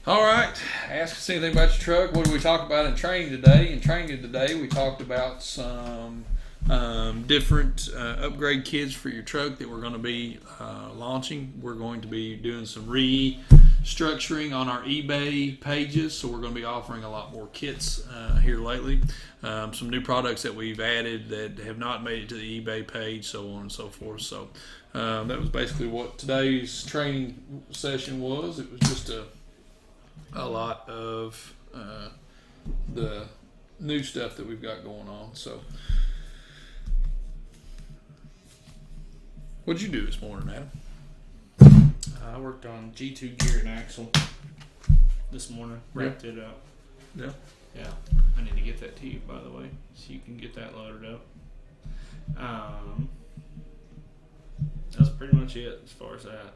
All right, ask us anything about your truck. What did we talk about in training today? In training today, we talked about some different upgrade kits for your truck that we're going to be launching. We're going to be doing some restructuring on our eBay pages, so we're going to be offering a lot more kits here lately. Some new products that we've added that have not made it to the eBay page, so on and so forth. So that was basically what today's training session was. It was just a lot of the new stuff that we've got going on. So, what'd you do this morning, Adam? I worked on G2 gear and axle this morning. Wrapped it up. Yeah. Yeah. I need to get that to you, by the way, so you can get that loaded up. That's pretty much it as far as that.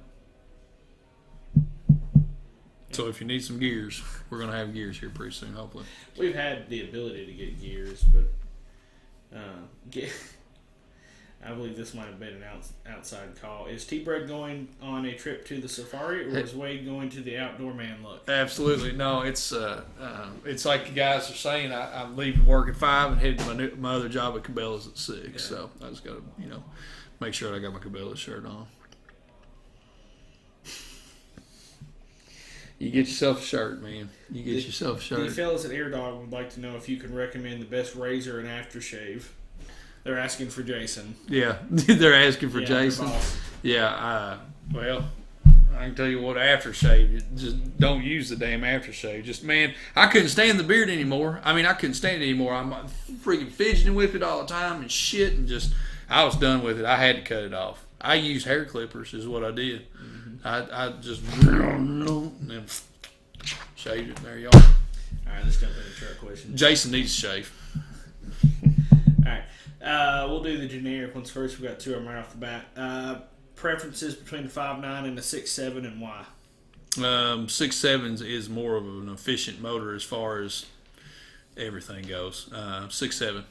So if you need some gears, we're going to have gears here pretty soon, hopefully. We've had the ability to get gears, but I believe this might have been an outside call. Is T-Bread going on a trip to the safari, or is Wade going to the outdoor man look? Absolutely. No, it's like the guys are saying, I'm leaving work at 5 and heading to my other job at Cabela's at 6. Yeah. So I just got to, make sure I got my Cabela's shirt on. You get yourself a shirt, man. You get yourself a shirt. The fellas at Air Dog would like to know if you can recommend the best razor and aftershave. They're asking for Jason. Yeah, they're asking for Jason. Yeah, well, I can tell you what, aftershave. Just don't use the damn aftershave. Just, man, I couldn't stand the beard anymore. I couldn't stand it anymore. I'm freaking fidgeting with it all the time and shit, and just, I was done with it. I had to cut it off. I used hair clippers is what I did. I just and shaved it. There you are. All right, let's jump into truck questions. Jason needs a shave. All right, we'll do the generic ones first. We got two of them right off the bat. Preferences between the 5.9 and the 6.7, and why? 6.7 is more of an efficient motor as far as everything goes. 6.7.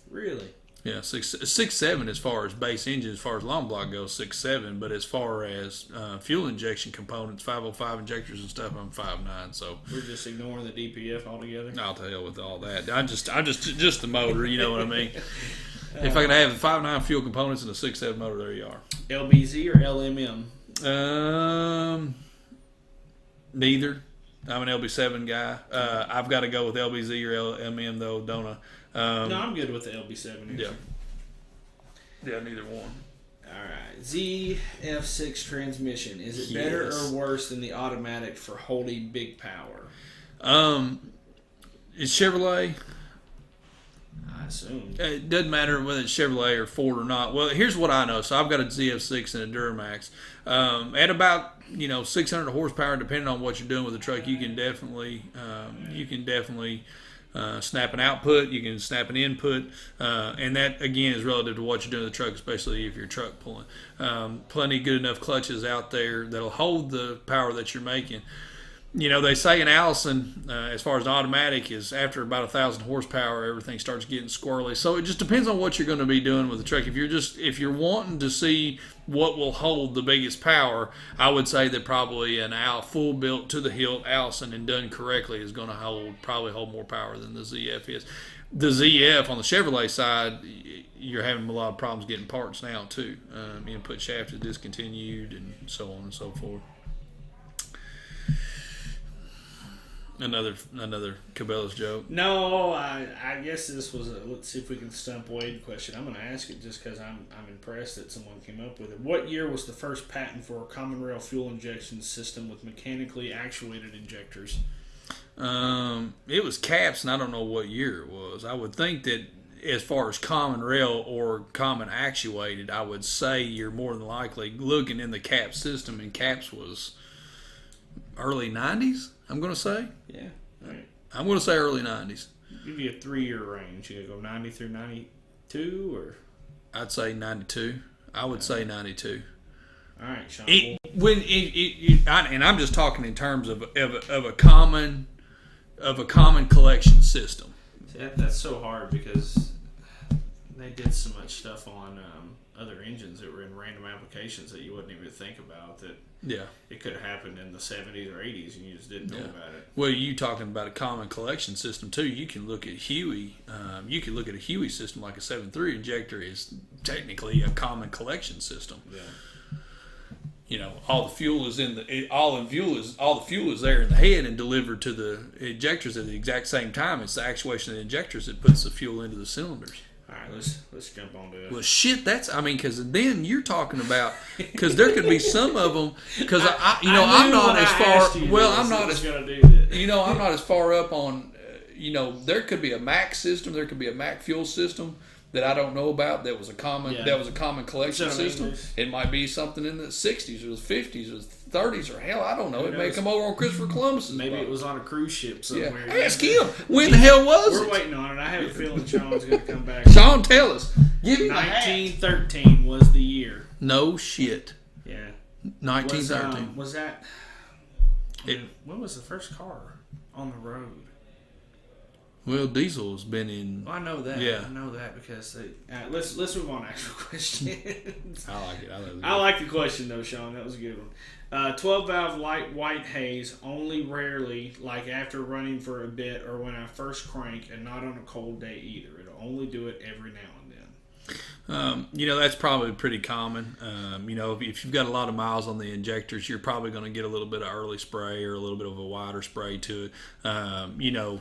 Really? Yeah, 6.7 as far as base engine, as far as long block goes, 6.7. But as far as fuel injection components, 505 injectors and stuff, I'm 5.9. So we're just ignoring the DPF altogether. I'll to hell with all that. I just the motor. You know what I mean? If I can have the 5.9 fuel components and a 6.7 motor, there you are. LBZ or LMM? Neither. I'm an LB7 guy. I've got to go with LBZ or LMM though, don't I? No, I'm good with the LB7. Yeah. Yeah, neither one. All right. ZF6 transmission. Is it better or worse than the automatic for holding big power? It's Chevrolet. I assume. It doesn't matter whether it's Chevrolet or Ford or not. Well, here's what I know. So I've got a ZF6 and a Duramax. At about 600 horsepower, depending on what you're doing with the truck, you can definitely snap an output, you can snap an input, and that again is relative to what you're doing with the truck, especially if you're truck pulling. Plenty good enough clutches out there that'll hold the power that you're making. They say in Allison, as far as automatic, is after about 1,000 horsepower, everything starts getting squirrely. So it just depends on what you're going to be doing with the truck. If you're wanting to see what will hold the biggest power, I would say that probably an full built to the hilt Allison and done correctly is going to probably hold more power than the ZF is. The ZF on the Chevrolet side, you're having a lot of problems getting parts now too. Input shaft is discontinued and so on and so forth. Another Cabela's joke. No, I guess this was let's see if we can stump Wade question. I'm going to ask it just because I'm impressed that someone came up with it. What year was the first patent for a common rail fuel injection system with mechanically actuated injectors? It was caps, and I don't know what year it was. I would think that as far as common rail or common actuated, I would say you're more than likely looking in the cap system, and caps was early 90s. I'm going to say. Yeah. All right. I'm going to say early 90s. Give you a 3-year range. You go 90 through 92, or? I'd say 92. I would say 92. All right, Sean. And I'm just talking in terms of a common collection system. See, that's so hard because they did so much stuff on other engines that were in random applications that you wouldn't even think about that. Yeah, it could have happened in the 70s or 80s, and you just didn't know about it. Well, you talking about a common collection system too. You can look at Huey. You can look at a Huey system like a 7.3 injector is technically a common collection system. Yeah. You know, all the fuel is all the fuel is there in the head and delivered to the injectors at the exact same time. It's the actuation of the injectors that puts the fuel into the cylinders. All right, let's jump on to it. Well, shit, because then you're talking about, because there could be some of them, because I'm not as far up on, there could be a Mac system, there could be a Mac fuel system that I don't know about that was a common collection system. It might be something in the 60s or the 50s or the 30s or hell, I don't know. It may come over on Christopher Columbus's maybe boat. It was on a cruise ship somewhere. Yeah. Ask him. When the hell was it? We're waiting on it. I have a feeling Sean's going to come back. Sean, tell us. Give me 1913 was the year. No shit. Yeah. 1913. Was that... when was the first car on the road? Well, diesel's been in. Well, I know that. Yeah. I know that because let's move on to actual questions. I like it. I like the question though, Sean. That was a good one. 12 valve light white haze only rarely, like after running for a bit or when I first crank, and not on a cold day either. It'll only do it every now and then. That's probably pretty common. If you've got a lot of miles on the injectors, you're probably going to get a little bit of early spray or a little bit of a wider spray to it.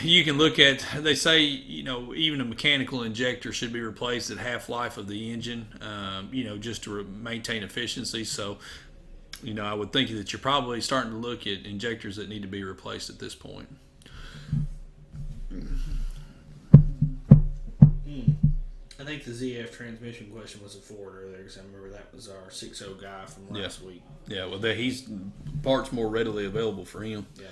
You can look at, they say, even a mechanical injector should be replaced at half-life of the engine, just to maintain efficiency. So, I would think that you're probably starting to look at injectors that need to be replaced at this point. I think the ZF transmission question was a Ford earlier because I remember that was our 6.0 guy from last week. Yeah, well, he's parts more readily available for him. Yeah.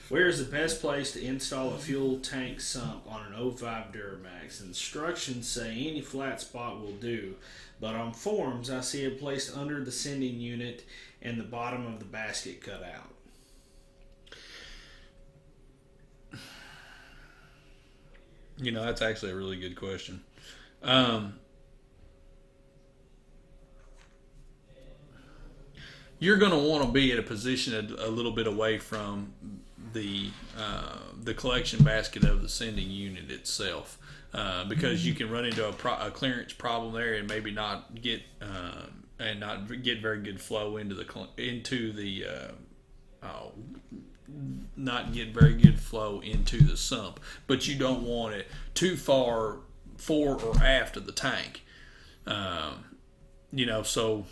Where is the best place to install a fuel tank sump on an 05 Duramax? Instructions say any flat spot will do, but on forums I see it placed under the sending unit and the bottom of the basket cut out. That's actually a really good question. You're going to want to be at a position a little bit away from the collection basket of the sending unit itself, because you can run into a clearance problem there and maybe not get very good flow not get very good flow into the sump, but you don't want it too far fore or aft of the tank. So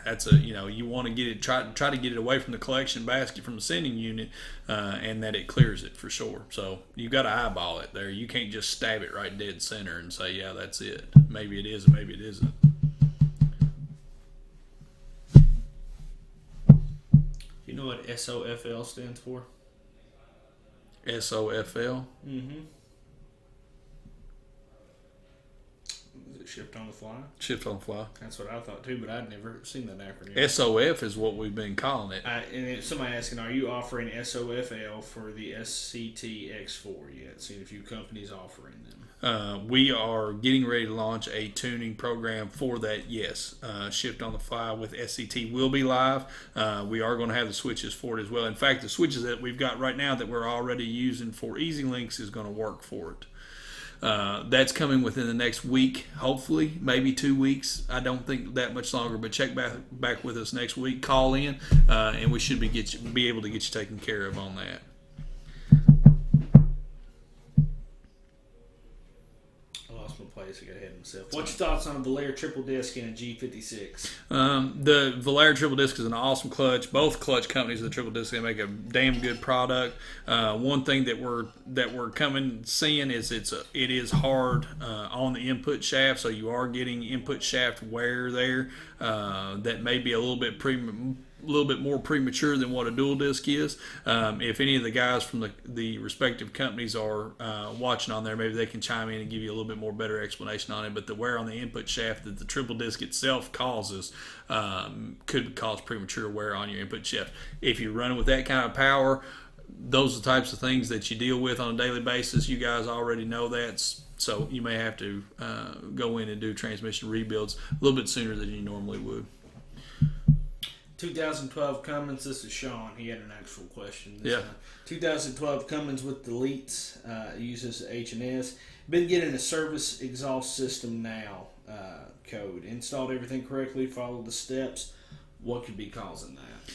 that's you want to get it, try to get it away from the collection basket from the sending unit, and that it clears it for sure. So you've got to eyeball it there. You can't just stab it right dead center and say, yeah, that's it. Maybe it is, and maybe it isn't. You know what SOFL stands for? SOFL? Mm-hmm. Is it shipped on the fly? Shipped on the fly. That's what I thought too, but I'd never seen that acronym. SOF is what we've been calling it. And somebody asking, are you offering SOFL for the SCT X4 yet? Seen a few companies offering them. We are getting ready to launch a tuning program for that, yes. Shipped on the fly with SCT will be live. We are going to have the switches for it as well. In fact, the switches that we've got right now that we're already using for Easy Links is going to work for it. That's coming within the next week, hopefully, maybe 2 weeks. I don't think that much longer, but check back with us next week. Call in, and we should be able to get you taken care of on that. I got ahead of myself. What's your thoughts on a Valera triple disc and a G56? The Valera triple disc is an awesome clutch. Both clutch companies of the triple disc, they make a damn good product. One thing that we're seeing is it is hard on the input shaft, so you are getting input shaft wear there. That may be a little bit more premature than what a dual disc is. If any of the guys from the respective companies are watching on there, maybe they can chime in and give you a little bit more better explanation on it. But the wear on the input shaft that the triple disc itself causes could cause premature wear on your input shaft. If you're running with that kind of power, those are the types of things that you deal with on a daily basis. You guys already know that's So you may have to go in and do transmission rebuilds a little bit sooner than you normally would. 2012 Cummins. This is Sean. He had an actual question. Yeah. 2012 Cummins with deletes. Uses H&S. Been getting a service exhaust system now code. Installed everything correctly. Followed the steps. What could be causing that?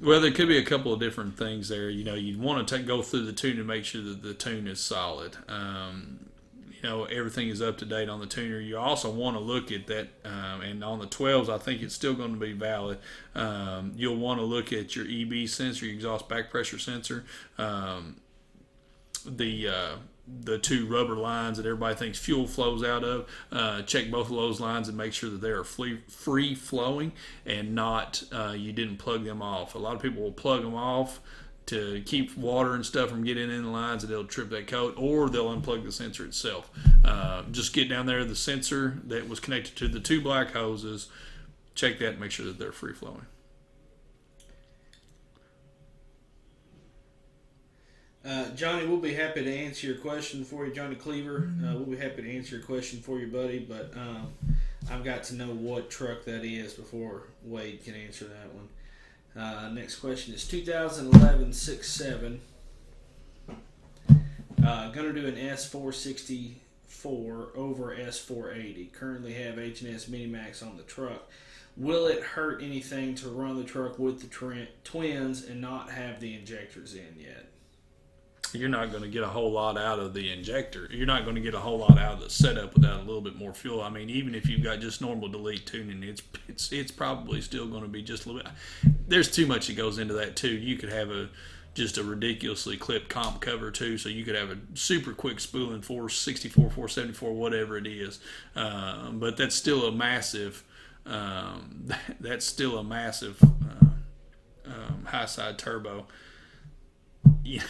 Well, there could be a couple of different things there. You'd want to go through the tune and make sure that the tune is solid. Everything is up to date on the tuner. You also want to look at that, and on the 12s, I think it's still going to be valid. You'll want to look at your EB sensor, your exhaust back pressure sensor, the two rubber lines that everybody thinks fuel flows out of. Check both of those lines and make sure that they are free flowing and not you didn't plug them off. A lot of people will plug them off to keep water and stuff from getting in the lines, and they'll trip that coat, or they'll unplug the sensor itself. Just get down there, the sensor that was connected to the two black hoses, check that and make sure that they're free flowing. Johnny, we'll be happy to answer your question for you, Johnny Cleaver. We'll be happy to answer your question for you, buddy, but I've got to know what truck that is before Wade can answer that one. Next question is 2011 6.7. Going to do an S464 over S480. Currently have H&S Minimax on the truck. Will it hurt anything to run the truck with the twins and not have the injectors in yet? You're not going to get a whole lot out of the injector. You're not going to get a whole lot out of the setup without a little bit more fuel. I mean, even if you've got just normal delete tuning, it's probably still going to be just a little bit. There's too much that goes into that too. You could have just a ridiculously clipped comp cover too, so you could have a super quick spooling 464, 474, whatever it is. But that's still a massive. That's still a massive high side turbo. Yeah.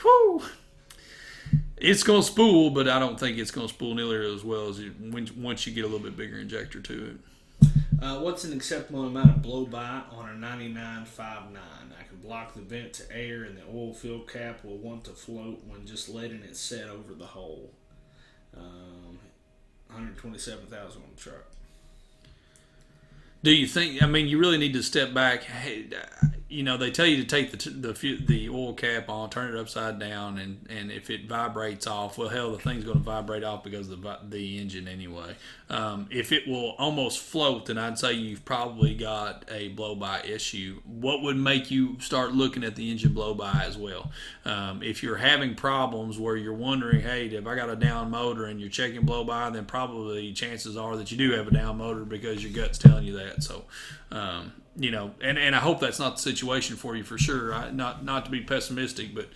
Whew. It's going to spool, but I don't think it's going to spool nearly as well as once you get a little bit bigger injector to it. What's an acceptable amount of blow-by on a 99.59? I can block the vent to air, and the oil fill cap will want to float when just letting it set over the hole. 127,000 on the truck. Do you think? I mean, you really need to step back. Hey, they tell you to take the oil cap on, turn it upside down, and if it vibrates off, well, hell, the thing's going to vibrate off because of the engine anyway. If it will almost float, then I'd say you've probably got a blow-by issue. What would make you start looking at the engine blow-by as well? If you're having problems where you're wondering, hey, if I got a down motor and you're checking blow-by, then probably chances are that you do have a down motor because your gut's telling you that. So, and I hope that's not the situation for you for sure. Not to be pessimistic, but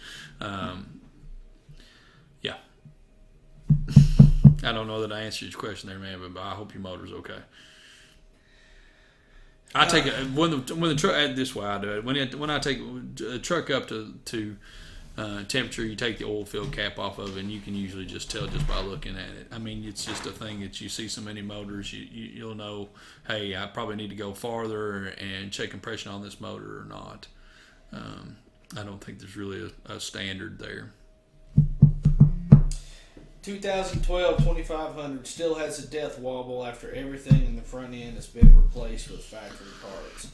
yeah. I don't know that I answered your question there, man, but I hope your motor's okay. I take when the truck this way I do it when I take a truck up to temperature, you take the oil fill cap off of it, and you can usually just tell just by looking at it. I mean, it's just a thing that you see so many motors, you'll know, hey, I probably need to go farther and check compression on this motor or not. I don't think there's really a standard there. 2012 2500 still has a death wobble after everything in the front end has been replaced with factory parts.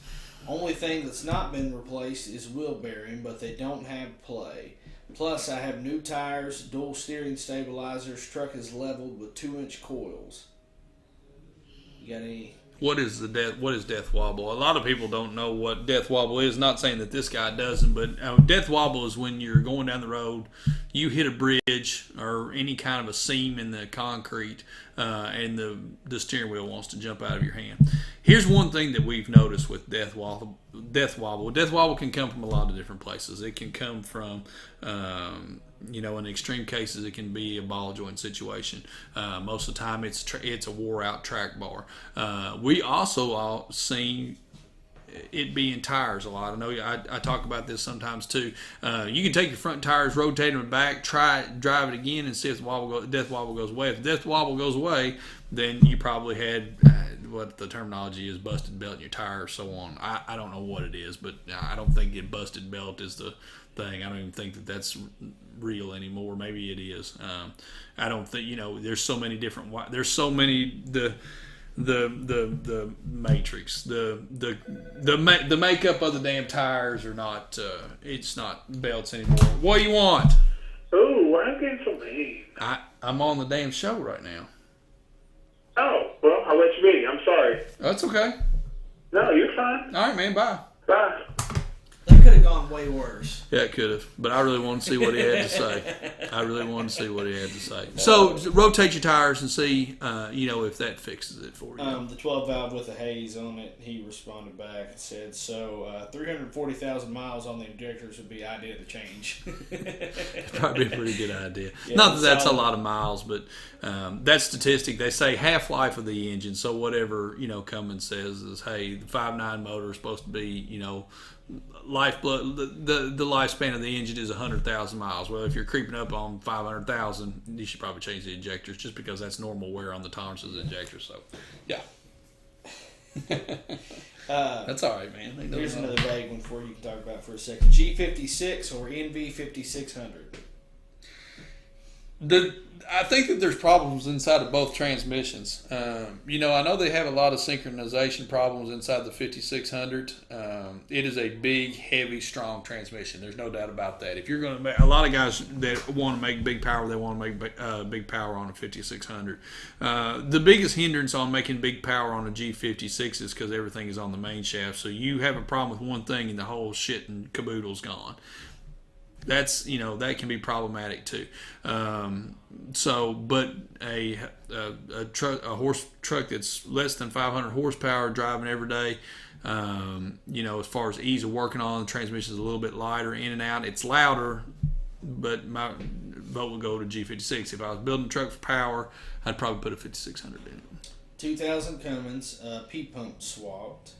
Only thing that's not been replaced is wheel bearing, but they don't have play. Plus, I have new tires, dual steering stabilizers, truck is leveled with 2-inch coils. You got any? What is death wobble? A lot of people don't know what death wobble is. Not saying that this guy doesn't, but death wobble is when you're going down the road, you hit a bridge or any kind of a seam in the concrete, and the steering wheel wants to jump out of your hand. Here's one thing that we've noticed with death wobble. Death wobble can come from a lot of different places. It can come from in extreme cases, it can be a ball joint situation. Most of the time, it's a wore out track bar. We also seen it being tires a lot. I know I talk about this sometimes too. You can take your front tires, rotate them back, drive it again, and see if the death wobble goes away. If the death wobble goes away, then you probably had what the terminology is, busted belt in your tire or so on. I don't know what it is, but I don't think busted belt is the thing. I don't even think that's real anymore. Maybe it is. I don't think there's so many different. There's so many the matrix the makeup of the damn tires are not. It's not belts anymore. What do you want? Ooh, I'm getting some heat. I'm on the damn show right now. Oh, well, I'll let you be. I'm sorry. That's okay. No, you're fine. All right, man. Bye. Bye. That could have gone way worse. Yeah, it could have. But I really wanted to see what he had to say. So rotate your tires and see, if that fixes it for you. The 12 valve with the haze on it, he responded back and said, 340,000 miles on the injectors would be idea to change. Probably a pretty good idea. Yeah, Not that that's a lot of miles, but that statistic, they say half-life of the engine. So whatever, Cummins says is, hey, the 5.9 motor is supposed to be, lifeblood. The lifespan of the engine is 100,000 miles. Well, if you're creeping up on 500,000, you should probably change the injectors just because that's normal wear on the tolerances of the injectors. So, yeah. That's all right, man. Here's another vague one for you can talk about for a second. G56 or NV5600? I think that there's problems inside of both transmissions. I know they have a lot of synchronization problems inside the 5600. It is a big, heavy, strong transmission. There's no doubt about that. If you're going to make, a lot of guys that want to make big power, they want to make big power on a 5600. The biggest hindrance on making big power on a G56 is because everything is on the main shaft. So you have a problem with one thing and the whole shit and caboodle's gone. That's that can be problematic too. But a horse truck that's less than 500 horsepower driving every day, as far as ease of working on, the transmission is a little bit lighter in and out. It's louder, but my vote would go to G56. If I was building a truck for power, I'd probably put a 5600 in it. 2000 Cummins P pump swapped.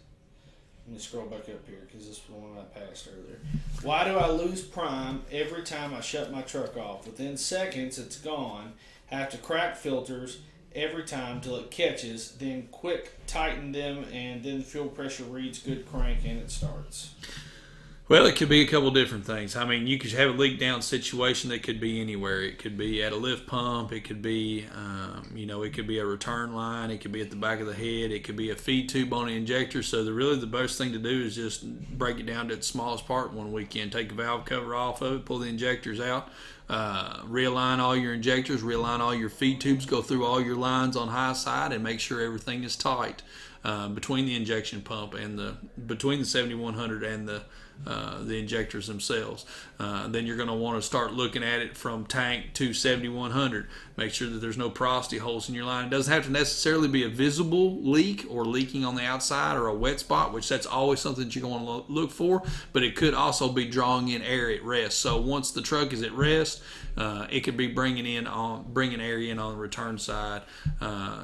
Let me scroll back up here because this is the one I passed earlier. Why do I lose prime every time I shut my truck off? Within seconds, it's gone. Have to crack filters every time till it catches. Then quick tighten them, and then the fuel pressure reads good crank, and it starts. Well, it could be a couple different things. I mean, you could have a leak down situation that could be anywhere. It could be at a lift pump. It could be, it could be a return line. It could be at the back of the head. It could be a feed tube on the injector. So the best thing to do is just break it down to its smallest part one weekend. Take the valve cover off of it, pull the injectors out, realign all your injectors, realign all your feed tubes, go through all your lines on high side, and make sure everything is tight between the injection pump and between the 7100 and the injectors themselves. Then you're going to want to start looking at it from tank to 7100. Make sure that there's no porosity holes in your line. It doesn't have to necessarily be a visible leak or leaking on the outside or a wet spot, which that's always something that you're going to look for, but it could also be drawing in air at rest. So once the truck is at rest, it could be bringing air in on the return side.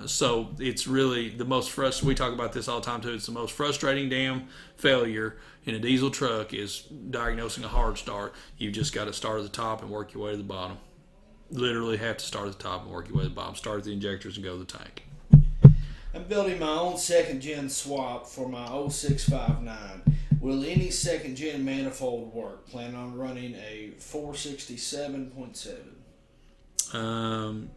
So it's really the most frustrating. We talk about this all the time too. It's the most frustrating damn failure in a diesel truck is diagnosing a hard start. You've just got to start at the top and work your way to the bottom. Literally have to start at the top and work your way to the bottom. Start at the injectors and go to the tank. I'm building my own second gen swap for my 0659. Will any second gen manifold work? Plan on running a 467.7.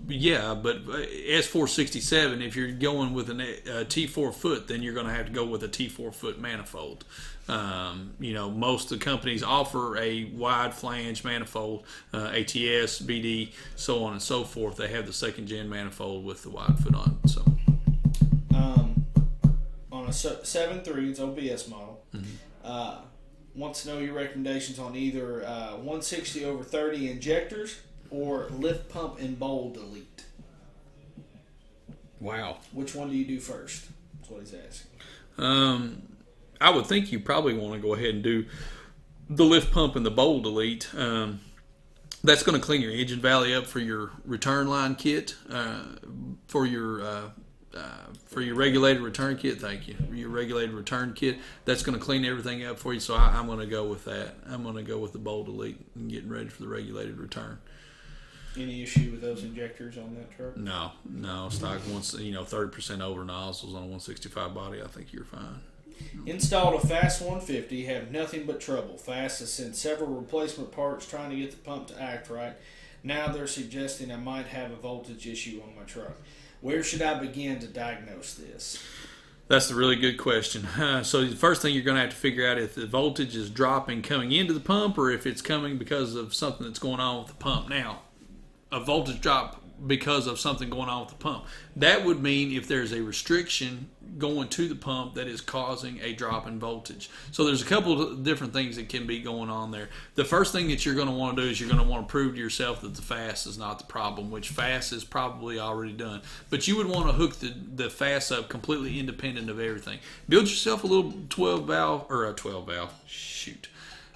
Yeah, but S467, if you're going with a T4 foot, then you're going to have to go with a T4 foot manifold. Most of the companies offer a wide flange manifold, ATS, BD, so on and so forth. They have the second gen manifold with the wide foot on it. So, on a 7.3, it's OBS model. Mm-hmm. Wants to know your recommendations on either 160/30 injectors or lift pump and bowl delete. Wow. Which one do you do first? That's what he's asking. I would think you probably want to go ahead and do the lift pump and the bowl delete. That's going to clean your engine valley up for your return line kit, for your regulated return kit. Thank you. Your regulated return kit. That's going to clean everything up for you. So I'm going to go with that. I'm going to go with the bowl delete and getting ready for the regulated return. Any issue with those injectors on that truck? No. Stock once 30% over nozzles on a 165 body. I think you're fine. Installed a Fast 150, have nothing but trouble. Fast has sent several replacement parts trying to get the pump to act right. Now they're suggesting I might have a voltage issue on my truck. Where should I begin to diagnose this? That's a really good question. So the first thing you're going to have to figure out if the voltage is dropping coming into the pump or if it's coming because of something that's going on with the pump. Now, a voltage drop because of something going on with the pump. That would mean if there's a restriction going to the pump that is causing a drop in voltage. So there's a couple of different things that can be going on there. The first thing that you're going to want to do is you're going to want to prove to yourself that the fast is not the problem, which fast is probably already done. But you would want to hook the fast up completely independent of everything. Build yourself a little 12 valve.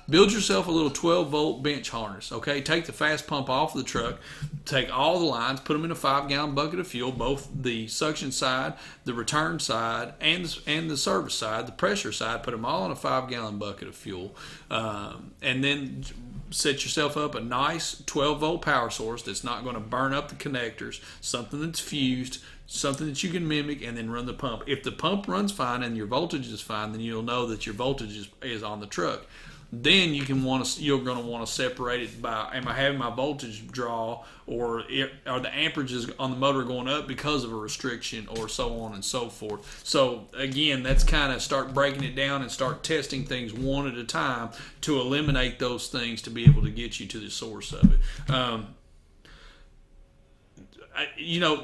Build yourself a little 12-volt bench harness, okay? Take the fast pump off the truck, take all the lines, put them in a 5-gallon bucket of fuel, both the suction side, the return side, and the service side, the pressure side, put them all in a 5-gallon bucket of fuel. And then set yourself up a nice 12-volt power source that's not going to burn up the connectors, something that's fused, something that you can mimic, and then run the pump. If the pump runs fine and your voltage is fine, then you'll know that your voltage is on the truck. Then you're going to want to separate it by, am I having my voltage draw, or are the amperages on the motor going up because of a restriction, or so on and so forth. So again, that's kind of start breaking it down and start testing things one at a time to eliminate those things to be able to get you to the source of it.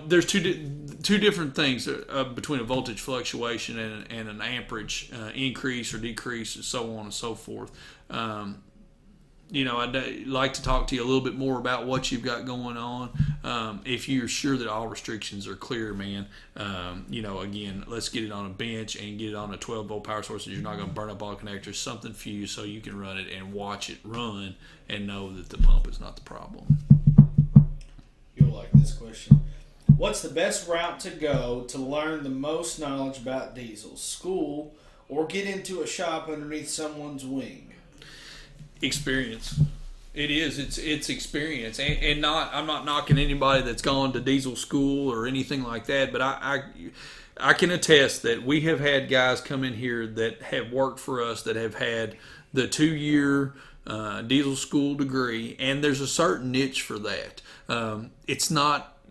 There's two different things between a voltage fluctuation and an amperage increase or decrease, and so on and so forth. I'd like to talk to you a little bit more about what you've got going on. If you're sure that all restrictions are clear, man, again, let's get it on a bench and get it on a 12-volt power source so you're not going to burn up all connectors, something fused so you can run it and watch it run and know that the pump is not the problem. You'll like this question. What's the best route to go to learn the most knowledge about diesels? School or get into a shop underneath someone's wing? Experience. It is. It's experience, and I'm not knocking anybody that's gone to diesel school or anything like that, but I can attest that we have had guys come in here that have worked for us that have had the 2-year diesel school degree, and there's a certain niche for that.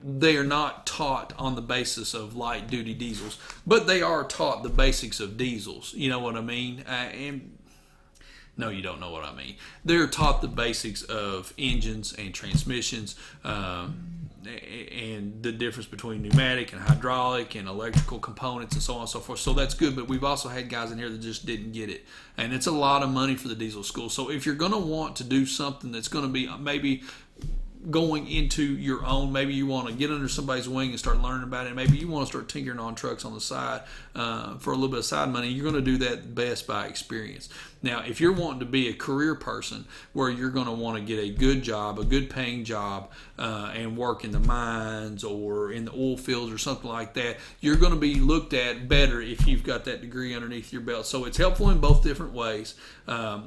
They are not taught on the basis of light duty diesels, but they are taught the basics of diesels. You know what I mean? No, you don't know what I mean. They're taught the basics of engines and transmissions, and the difference between pneumatic and hydraulic and electrical components and so on and so forth. So that's good, but we've also had guys in here that just didn't get it. And it's a lot of money for the diesel school. So if you're going to want to do something that's going to be maybe going into your own, maybe you want to get under somebody's wing and start learning about it, maybe you want to start tinkering on trucks on the side for a little bit of side money, you're going to do that best by experience. Now, if you're wanting to be a career person where you're going to want to get a good job, a good paying job, and work in the mines or in the oil fields or something like that, you're going to be looked at better if you've got that degree underneath your belt. So it's helpful in both different ways.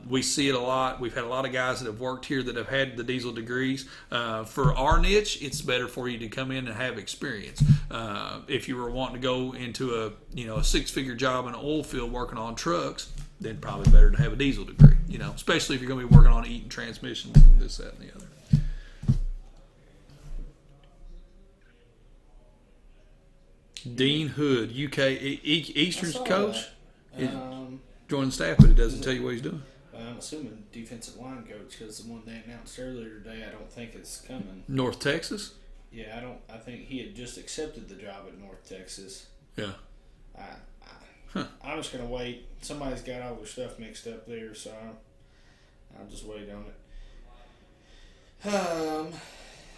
We see it a lot. We've had a lot of guys that have worked here that have had the diesel degrees. For our niche, it's better for you to come in and have experience. If you were wanting to go into a 6-figure job in an oil field working on trucks, then probably better to have a diesel degree, especially if you're going to be working on eating transmissions and this, that, and the other. Dean Hood, UK Eastern's coach, joined the staff, but it doesn't tell you what he's doing. I'm assuming defensive line coach, because the one they announced earlier today, I don't think it's coming. North Texas? Yeah, I think he had just accepted the job at North Texas. Yeah. I'm just going to wait. Somebody's got all their stuff mixed up there, so I'll just wait on it.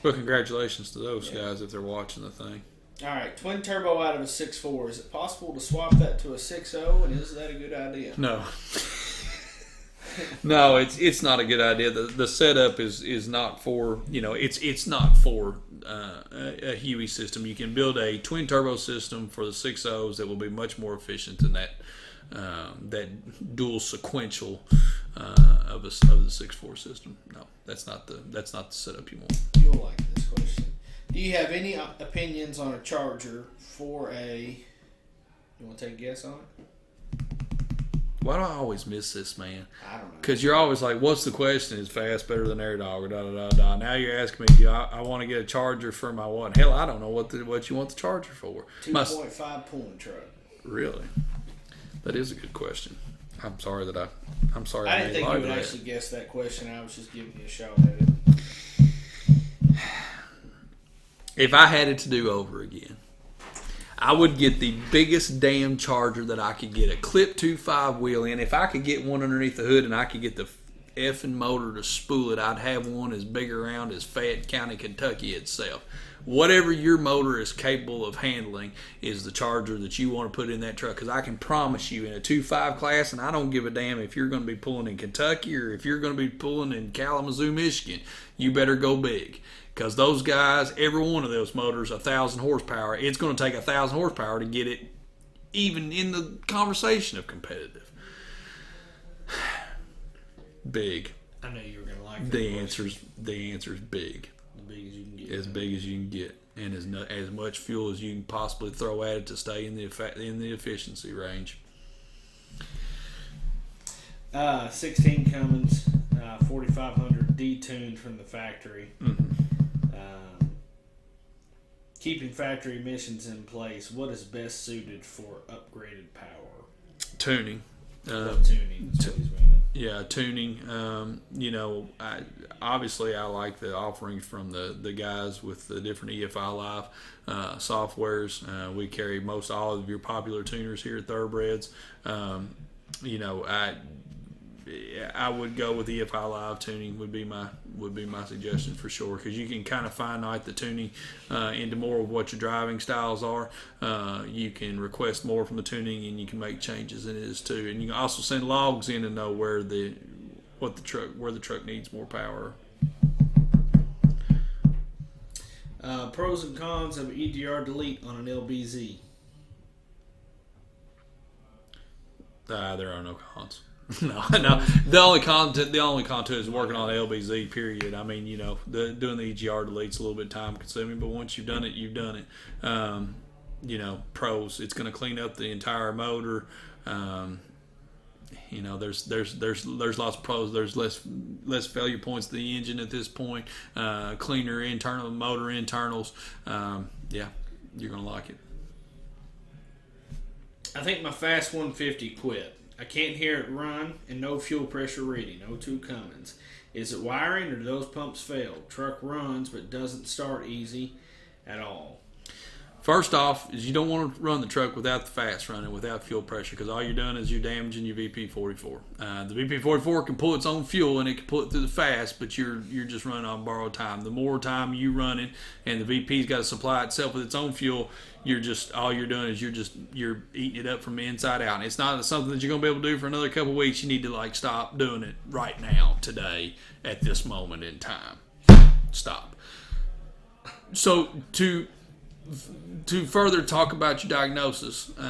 Well, congratulations to those guys if they're watching the thing. All right, twin turbo out of a 6.4. Is it possible to swap that to a 6.0, and is that a good idea? No. No, it's not a good idea. The setup is not for it's not for a Huey system. You can build a twin turbo system for the 6.0s that will be much more efficient than that dual sequential of the 6.4 system. No, that's not the setup you want. You'll like this question. Do you have any opinions on a charger for a? You want to take a guess on it? Why do I always miss this, man? I don't know. Because you're always like, what's the question? Is fast better than air dog or da-da-da-da? Now you're asking me, do I want to get a charger for my what? Hell, I don't know what you want the charger for. 2.5 pulling truck. Really? That is a good question. I'm sorry I didn't think you would actually guess that question. I was just giving you a shot at it. If I had it to do over again, I would get the biggest damn charger that I could get. A clip 2.5 wheel in. If I could get one underneath the hood and I could get the effing motor to spool it, I'd have one as big around as Fayette County, Kentucky itself. Whatever your motor is capable of handling is the charger that you want to put in that truck. Because I can promise you, in a 2.5 class, and I don't give a damn if you're going to be pulling in Kentucky or if you're going to be pulling in Kalamazoo, Michigan, you better go big. Because those guys, every one of those motors, 1,000 horsepower. It's going to take 1,000 horsepower to get it even in the conversation of competitive. Big. I knew you were going to like that. The answer's big. As big as you can get. As big as you can get, and as much fuel as you can possibly throw at it to stay in the efficiency range. 16 Cummins, 4500 detuned from the factory. Mm-hmm. Keeping factory emissions in place, what is best suited for upgraded power? Tuning. Tuning is what he's meaning. Yeah, tuning. Obviously I like the offerings from the guys with the different EFI Live softwares. We carry most all of your popular tuners here at Thoroughbreds. I would go with EFI Live tuning would be my suggestion for sure, because you can kind of finite the tuning into more of what your driving styles are. You can request more from the tuning, and you can make changes in it too. And you can also send logs in and know where the truck needs more power. Pros and cons of EGR Delete on an LBZ. There are no cons. No. The only con to it is working on LBZ. Period. I mean, doing the EGR Delete's a little bit time consuming, but once you've done it, you've done it. Pros, it's going to clean up the entire motor. There's lots of pros. There's less failure points to the engine at this point. Cleaner motor internals. You're going to like it. I think my Fast 150 quit. I can't hear it run, and no fuel pressure reading. O2 Cummins. Is it wiring, or do those pumps fail? Truck runs, but doesn't start easy at all. First off, is you don't want to run the truck without the fast running, without fuel pressure, because all you're doing is you're damaging your VP44. The VP44 can pull its own fuel and it can pull it through the fast, but you're just running on borrowed time. The more time you run it, and the VP's got to supply itself with its own fuel, you're eating it up from the inside out. And it's not something that you're going to be able to do for another couple of weeks. You need to stop doing it right now, today, at this moment in time. Stop. So to further talk about your diagnosis, we're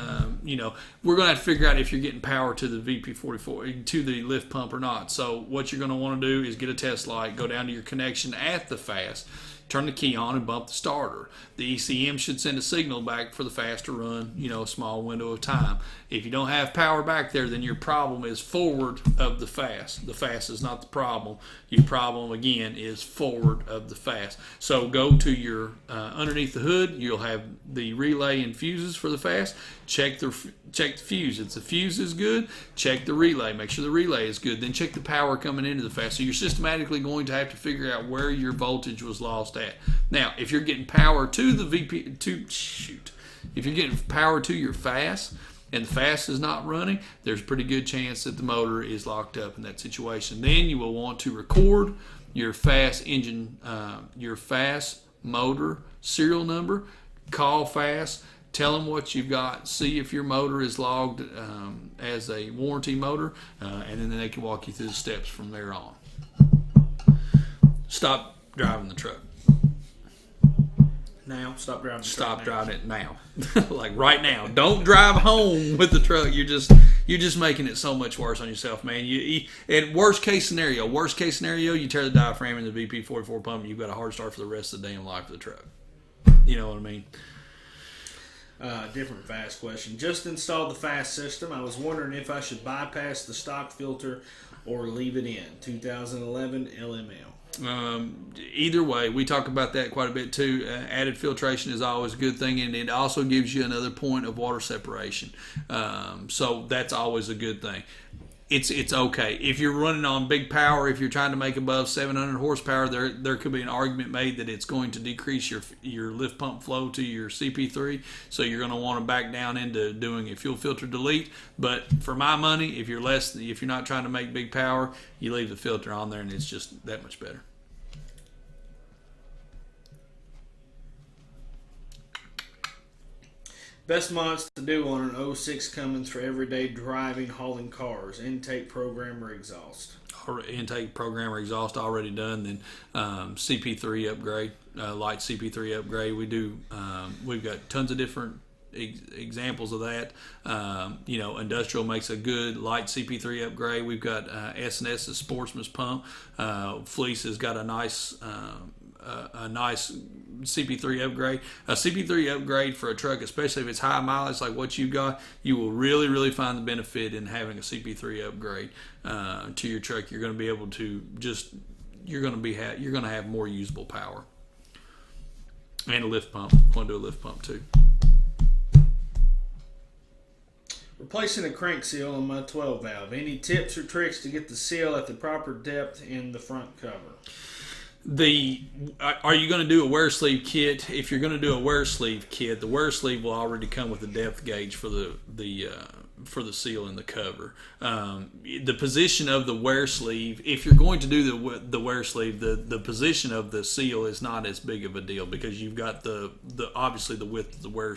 going to have to figure out if you're getting power to the VP44, to the lift pump or not. So what you're going to want to do is get a test light, go down to your connection at the fast, turn the key on and bump the starter. The ECM should send a signal back for the fast to run, a small window of time. If you don't have power back there, then your problem is forward of the fast. The fast is not the problem. Your problem, again, is forward of the fast. So go to your underneath the hood. You'll have the relay and fuses for the fast. Check the fuse. If the fuse is good, check the relay. Make sure the relay is good. Then check the power coming into the fast. So you're systematically going to have to figure out where your voltage was lost at. Now, if you're getting power to the if you're getting power to your fast and the fast is not running, there's a pretty good chance that the motor is locked up in that situation. Then you will want to record your fast engine, your fast motor serial number, call fast, tell them what you've got, see if your motor is logged as a warranty motor, and then they can walk you through the steps from there on. Stop driving the truck. Now, stop driving. Stop driving it now, like right now. Don't drive home with the truck. You're just making it so much worse on yourself, man. At worst case scenario, you tear the diaphragm in the VP44 pump, and you've got a hard start for the rest of the damn life of the truck. You know what I mean? Different fast question. Just installed the fast system. I was wondering if I should bypass the stock filter or leave it in. 2011 LML. Either way, we talk about that quite a bit too. Added filtration is always a good thing, and it also gives you another point of water separation. So that's always a good thing. It's okay if you're running on big power. If you're trying to make above 700 horsepower, there could be an argument made that it's going to decrease your lift pump flow to your CP3. So you're going to want to back down into doing a fuel filter delete. But for my money, if you're not trying to make big power, you leave the filter on there, and it's just that much better. Best mods to do on an 06 Cummins for everyday driving, hauling cars. Intake, program, or exhaust. Intake, program, or exhaust already done. Then CP3 upgrade, light CP3 upgrade. We've got tons of different examples of that. Industrial makes a good light CP3 upgrade. We've got S&S's Sportsman's pump. Fleece has got a nice CP3 upgrade. A CP3 upgrade for a truck, especially if it's high mileage like what you've got, you will really, really find the benefit in having a CP3 upgrade to your truck. You're going to be able to you're going to have more usable power. And a lift pump. I'm going to do a lift pump too. Replacing a crank seal on my 12 valve. Any tips or tricks to get the seal at the proper depth in the front cover? Are you going to do a wear sleeve kit? If you're going to do a wear sleeve kit, the wear sleeve will already come with a depth gauge for the seal in the cover. The position of the wear sleeve, if you're going to do the wear sleeve, the position of the seal is not as big of a deal because you've got the obviously the width of the wear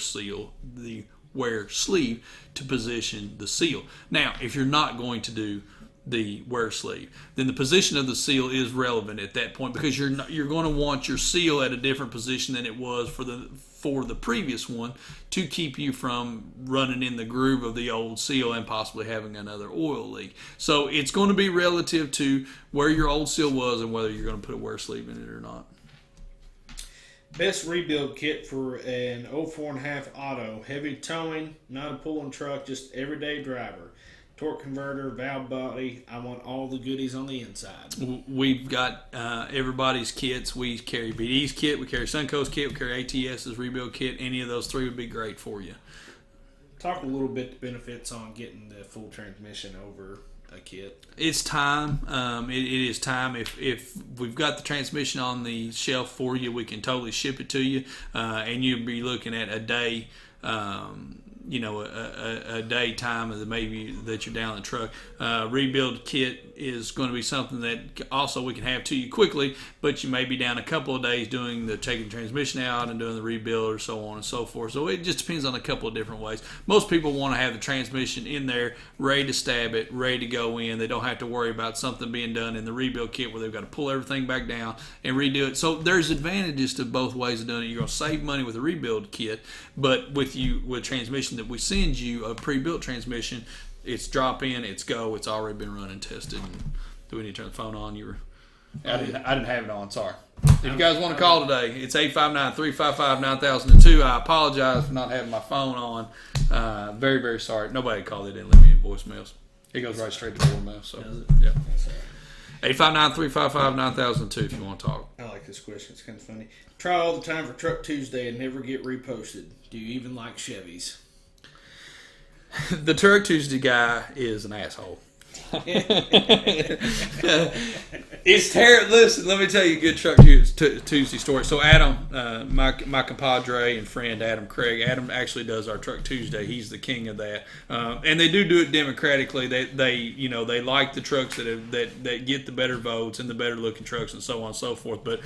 sleeve to position the seal. Now, if you're not going to do the wear sleeve, then the position of the seal is relevant at that point because you're going to want your seal at a different position than it was for the previous one to keep you from running in the groove of the old seal and possibly having another oil leak. So it's going to be relative to where your old seal was and whether you're going to put a wear sleeve in it or not. Best rebuild kit for an 04.5 auto. Heavy towing, not a pulling truck, just everyday driver. Torque converter, valve body. I want all the goodies on the inside. We've got everybody's kits. We carry BD's kit, we carry Suncoast kit, we carry ATS's rebuild kit. Any of those three would be great for you. Talk a little bit the benefits on getting the full transmission over a kit. It's time. It is time. If we've got the transmission on the shelf for you, we can totally ship it to you, and you'll be looking at a day. A day time of maybe that you're down the truck. Rebuild kit is going to be something that also we can have to you quickly, but you may be down a couple of days doing taking the transmission out and doing the rebuild or so on and so forth. So it just depends on a couple of different ways. Most people want to have the transmission in there, ready to stab it, ready to go in. They don't have to worry about something being done in the rebuild kit where they've got to pull everything back down and redo it. So there's advantages to both ways of doing it. You're going to save money with a rebuild kit, but with transmission that we send you, a pre-built transmission, it's drop in, it's go, it's already been run and tested. Do we need to turn the phone on? I didn't have it on, sorry. If you guys want to call today, it's 859-355-9002. I apologize for not having my phone on. Very, very sorry. Nobody called, they didn't leave me any voicemails. It goes right straight to voicemail. So, yeah. 859-355-9002 if you want to talk. I like this question. It's kind of funny. Try all the time for Truck Tuesday and never get reposted. Do you even like Chevys? The Truck Tuesday guy is an asshole. It's terrible. Listen, let me tell you a good Truck Tuesday story. So Adam, my compadre and friend Adam Craig, Adam actually does our Truck Tuesday. He's the king of that, and they do it democratically. They like the trucks that get the better votes and the better looking trucks and so on and so forth. But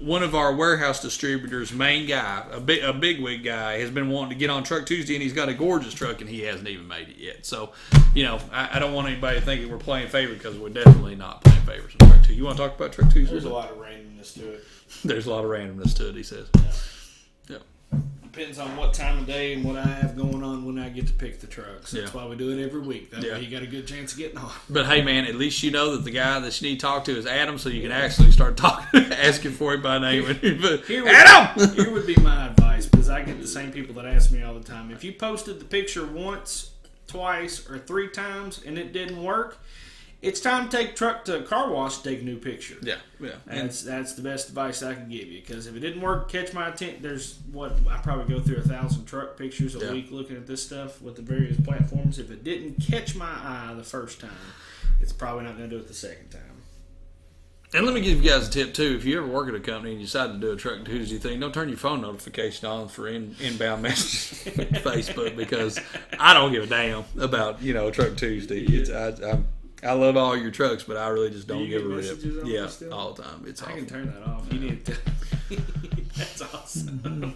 one of our warehouse distributors, main guy, a big wig guy, has been wanting to get on Truck Tuesday, and he's got a gorgeous truck, and he hasn't even made it yet. So I don't want anybody thinking we're playing favor because we're definitely not playing favors in Truck Tuesday. You want to talk about Truck Tuesday? There's a lot of randomness to it. There's a lot of randomness to it, he says. Yeah. Depends on what time of day and what I have going on when I get to pick the trucks. That's why we do it every week. That way you got a good chance of getting on. But hey, man, at least you know that the guy that you need to talk to is Adam, so you can actually start talking, asking for him by name. Adam! Here would be my advice, because because I get the same people that ask me all the time. If you posted the picture once, twice, or 3 times and it didn't work, it's time to take truck to a car wash to take a new picture. Yeah. That's the best advice I can give you. Because if it didn't work, catch my attention. I probably go through 1,000 truck pictures a week looking at this stuff with the various platforms. If it didn't catch my eye the first time, it's probably not going to do it the second time. And let me give you guys a tip too. If you ever work at a company and you decide to do a Truck Tuesday thing, don't turn your phone notification on for inbound messages on Facebook, because I don't give a damn about Truck Tuesday. I love all your trucks, but I really just don't give a rip. Yeah, all the time. It's I awful. can turn that off. You need to. That's awesome.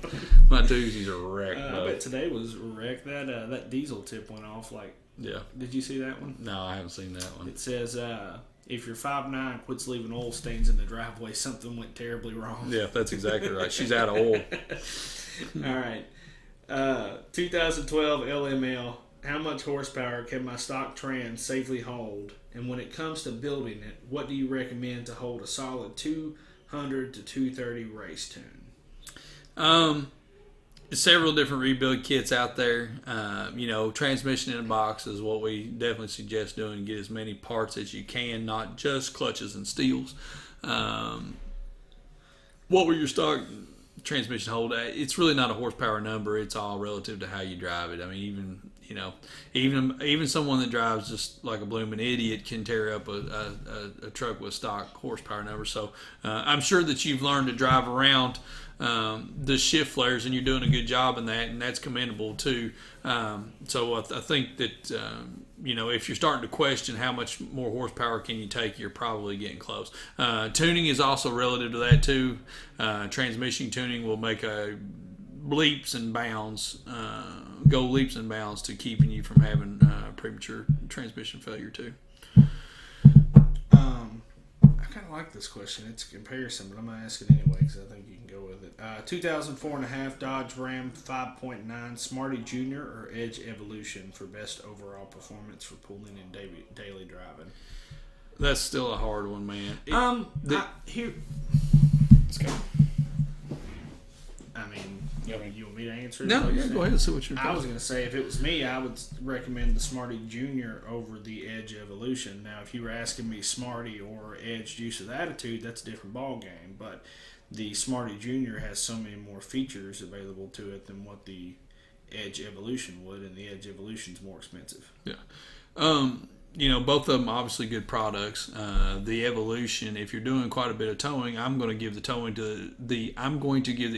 My Tuesdays are wrecked. I bet today was wrecked. That diesel tip went off. Yeah. Did you see that one? No, I haven't seen that one. It says, if you're 5'9", quits leaving oil stains in the driveway, something went terribly wrong. Yeah, that's exactly right. She's out of oil. All right. 2012 LML. How much horsepower can my stock trans safely hold? And when it comes to building it, what do you recommend to hold a solid 200 to 230 race tune? Several different rebuild kits out there. Transmission in a box is what we definitely suggest doing. Get as many parts as you can, not just clutches and steels. What will your stock transmission hold at? It's really not a horsepower number. It's all relative to how you drive it. I mean, even someone that drives just like a blooming idiot can tear up a truck with stock horsepower number. So I'm sure that you've learned to drive around the shift flares, and you're doing a good job in that, and that's commendable too. So I think that if you're starting to question how much more horsepower can you take, you're probably getting close. Tuning is also relative to that too. Transmission tuning will make leaps and bounds to keeping you from having premature transmission failure too. I kind of like this question. It's a comparison, but I'm going to ask it anyway because I think you can go with it. 2004.5 Dodge Ram 5.9 Smarty Junior or Edge Evolution for best overall performance for pulling and daily driving? That's still a hard one, man. Let's go. I mean, you want me to answer it? No, yeah, go ahead and see what you're I was going to say, if it was me, I would recommend the Smarty Junior over the Edge Evolution. Now, if you were asking me Smarty or Edge Juice with Attitude, that's a different ball game. But the Smarty Junior has so many more features available to it than what the Edge Evolution would, and the Edge Evolution's more expensive. Yeah. Both of them obviously good products. The Evolution, if you're doing quite a bit of towing, I'm going to give the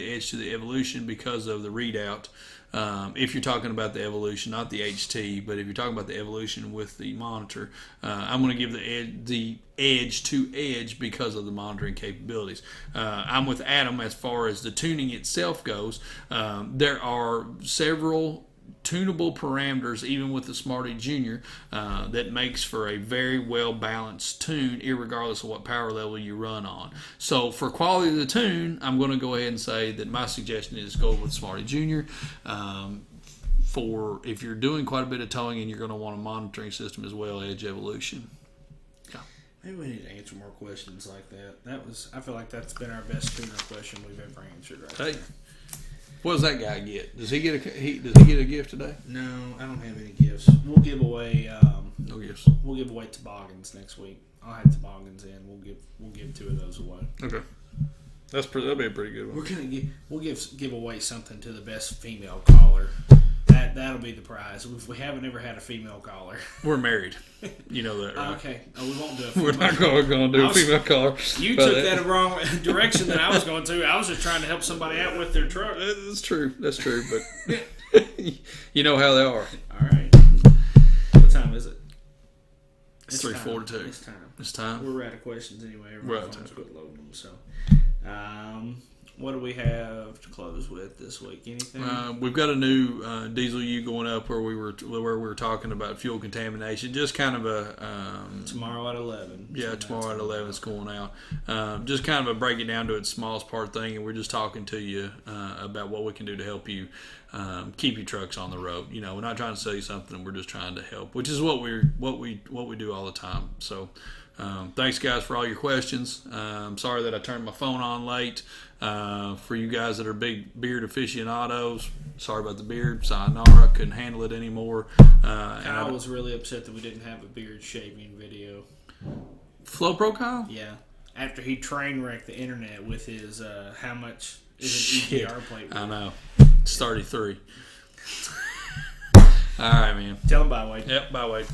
Edge to the Evolution because of the readout. If you're talking about the Evolution, not the HT, but if you're talking about the Evolution with the monitor, I'm going to give the Edge to Edge because of the monitoring capabilities. I'm with Adam as far as the tuning itself goes. There are several tunable parameters, even with the Smarty Junior, that makes for a very well balanced tune, irregardless of what power level you run on. So for quality of the tune, I'm going to go ahead and say that my suggestion is go with Smarty Junior. For if you're doing quite a bit of towing and you're going to want a monitoring system as well, Edge Evolution. Yeah. Maybe we need to answer more questions like that. I feel like that's been our best tuner question we've ever answered right there. What does that guy get? Does he get a gift today? No, I don't have any gifts. We'll give away. No gifts. We'll give away toboggans next week. I'll have toboggans in. We'll give 2 of those away. Okay, that'll be a pretty good one. We'll give away something to the best female caller. That'll be the prize. We haven't ever had a female caller. We're married. You know that, right? Okay. We won't do a female. We're not going to do a female caller. You took that a wrong direction that I was going to. I was just trying to help somebody out with their truck. That's true. But you know how they are. All right. What time is it? It's 3:42. It's time. We're out of questions anyway. Everybody's quit loading them. So, what do we have to close with this week? Anything? We've got a new diesel U going up where we were talking about fuel contamination. Just kind of a tomorrow at 11. Yeah, tomorrow at 11 it's going out. Just kind of a break it down to its smallest part thing, and we're just talking to you about what we can do to help you keep your trucks on the road. We're not trying to sell you something. We're just trying to help, which is what we do all the time. So. Thanks, guys, for all your questions. I'm sorry that I turned my phone on late. For you guys that are big beard aficionados, sorry about the beard. Sayonara, couldn't handle it anymore. Kyle was really upset that we didn't have a beard shaving video. Flow Pro Kyle? Yeah. After he train wrecked the internet with his how much is an Shit. EGR plate worth? I know. It's 33. All right, man. Tell him bye, Wade. Yep, bye, Wade.